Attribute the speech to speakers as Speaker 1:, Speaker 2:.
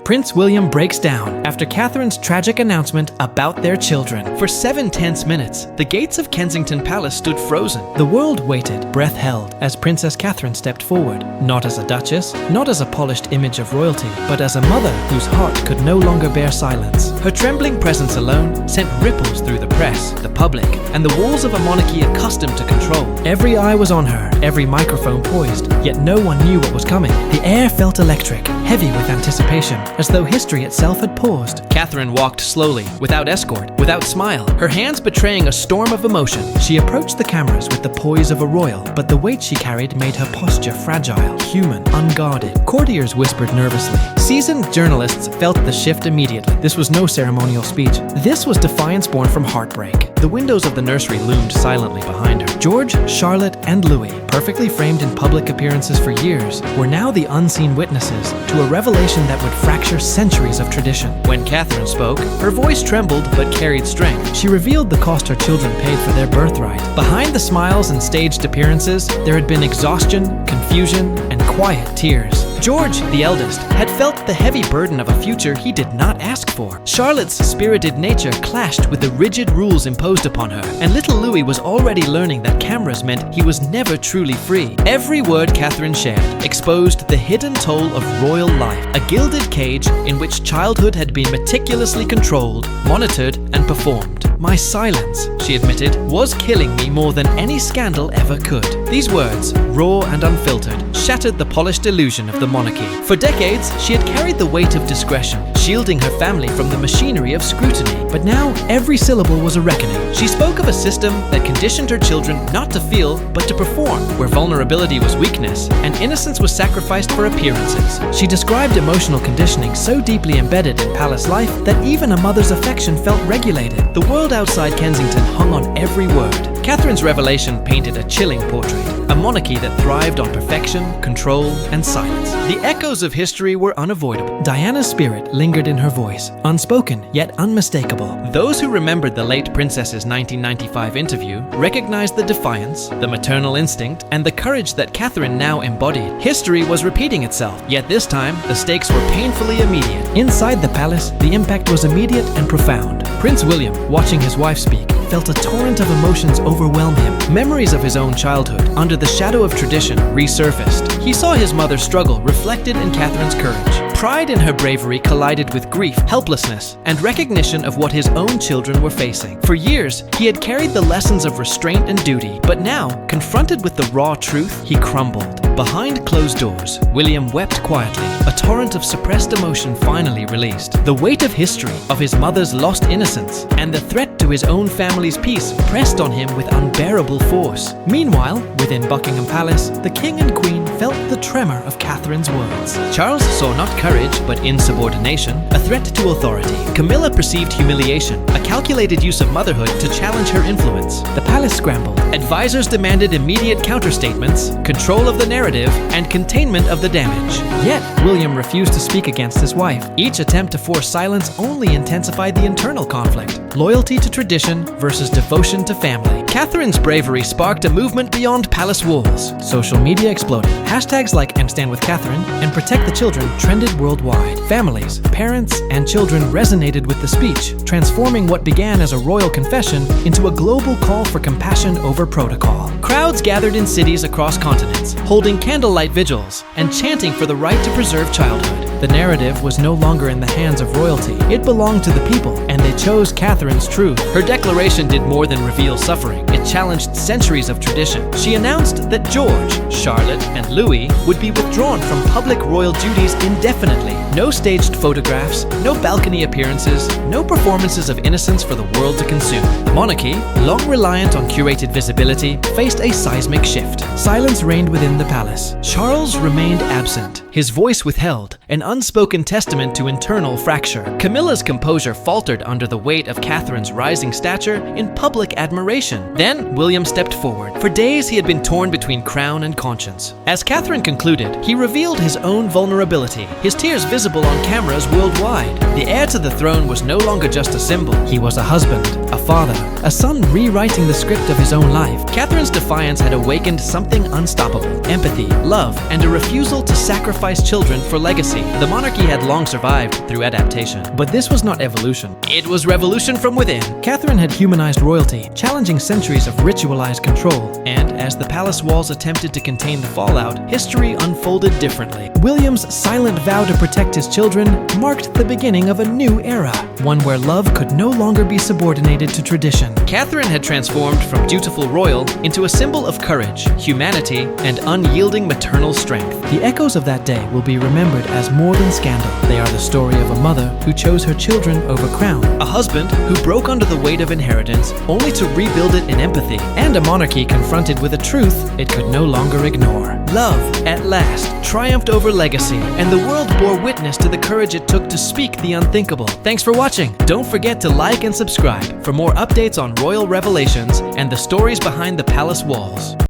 Speaker 1: Prince William breaks down after Catherine's tragic announcement about their children. For 7 tense minutes, the gates of Kensington Palace stood frozen. The world waited, breath held, as Princess Catherine stepped forward, not as a duchess, not as a polished image of royalty, but as a mother whose heart could no longer bear silence. Her trembling presence alone sent ripples through the press, the public, and the walls of a monarchy accustomed to control. Every eye was on her, every microphone poised, yet no one knew what was coming. The air felt electric, heavy with anticipation, as though history itself had paused. Catherine walked slowly, without escort, without smile, her hands betraying a storm of emotion. She approached the cameras with the poise of a royal, but the weight she carried made her posture fragile, human, unguarded. Courtiers whispered nervously. Seasoned journalists felt the shift immediately. This was no ceremonial speech. This was defiance born from heartbreak. The windows of the nursery loomed silently behind her. George, Charlotte, and Louis, perfectly framed in public appearances for years, were now the unseen witnesses to a revelation that would fracture centuries of tradition. When Catherine spoke, her voice trembled but carried strength. She revealed the cost her children paid for their birthright. Behind the smiles and staged appearances, there had been exhaustion, confusion, and quiet tears. George, the eldest, had felt the heavy burden of a future he did not ask for. Charlotte's spirited nature clashed with the rigid rules imposed upon her, and little Louis was already learning that cameras meant he was never truly free. Every word Catherine shared exposed the hidden toll of royal life, a gilded cage in which childhood had been meticulously controlled, monitored, and performed. My silence, she admitted, was killing me more than any scandal ever could. These words, raw and unfiltered, shattered the polished illusion of the monarchy. For decades, she had carried the weight of discretion, shielding her family from the machinery of scrutiny. But now, every syllable was a reckoning. She spoke of a system that conditioned her children not to feel, but to perform, where vulnerability was weakness, and innocence was sacrificed for appearances. She described emotional conditioning so deeply embedded in palace life that even a mother's affection felt regulated. The world outside Kensington hung on every word. Catherine's revelation painted a chilling portrait, a monarchy that thrived on perfection, control, and silence. The echoes of history were unavoidable. Diana's spirit lingered in her voice, unspoken yet unmistakable. Those who remembered the late princess's 1995 interview recognized the defiance, the maternal instinct, and the courage that Catherine now embodied. History was repeating itself, yet this time, the stakes were painfully immediate. Inside the palace, the impact was immediate and profound. Prince William, watching his wife speak, felt a torrent of emotions overwhelm him. Memories of his own childhood, under the shadow of tradition, resurfaced. He saw his mother's struggle reflected in Catherine's courage. Pride in her bravery collided with grief, helplessness, and recognition of what his own children were facing. For years, he had carried the lessons of restraint and duty, but now, confronted with the raw truth, he crumbled. Behind closed doors, William wept quietly, a torrent of suppressed emotion finally released. The weight of history, of his mother's lost innocence, and the threat to his own family's peace pressed on him with unbearable force. Meanwhile, within Buckingham Palace, the king and queen felt the tremor of Catherine's words. Charles saw not courage, but insubordination, a threat to authority. Camilla perceived humiliation, a calculated use of motherhood to challenge her influence. The palace scrambled. Advisors demanded immediate counterstatements, control of the narrative, and containment of the damage. Yet, William refused to speak against his wife. Each attempt to force silence only intensified the internal conflict. Loyalty to tradition versus devotion to family. Catherine's bravery sparked a movement beyond palace walls. Social media exploded. Hashtags like I'm Stand With Catherine and Protect the Children trended worldwide. Families, parents, and children resonated with the speech, transforming what began as a royal confession into a global call for compassion over protocol. Crowds gathered in cities across continents, holding candlelight vigils and chanting for the right to preserve childhood. The narrative was no longer in the hands of royalty. It belonged to the people, and they chose Catherine's truth. Her declaration did more than reveal suffering. It challenged centuries of tradition. She announced that George, Charlotte, and Louis would be withdrawn from public royal duties indefinitely. No staged photographs, no balcony appearances, no performances of innocence for the world to consume. The monarchy, long reliant on curated visibility, faced a seismic shift. Silence reigned within the palace. Charles remained absent, his voice withheld, an unspoken testament to internal fracture. Camilla's composure faltered under the weight of Catherine's rising stature in public admiration. Then, Then, William stepped forward. For days, he had been torn between crown and conscience. As Catherine concluded, he revealed his own vulnerability, his tears visible on cameras worldwide. The heir to the throne was no longer just a symbol. He was a husband, a father, a son rewriting the script of his own life. Catherine's defiance had awakened something unstoppable: empathy, love, and a refusal to sacrifice children for legacy. The monarchy had long survived through adaptation. But this was not evolution. It was revolution from within. Catherine had humanized royalty, challenging centuries of ritualized control. And as the palace walls attempted to contain the fallout, history unfolded differently. William's silent vow to protect his children marked the beginning of a new era, one where love could no longer be subordinated to tradition. Catherine had transformed from dutiful royal into a symbol of courage, humanity, and unyielding maternal strength. The echoes of that day will be remembered as more than scandal. They are the story of a mother who chose her children over crown, a husband who broke under the weight of inheritance only to rebuild it in empathy, and a monarchy confronted with a truth it could no longer ignore. Love, at last, triumphed over legacy, and the world bore witness to the courage it took to speak the unthinkable. Thanks for watching. Don't forget to like and subscribe for more updates on royal revelations and the stories behind the palace walls.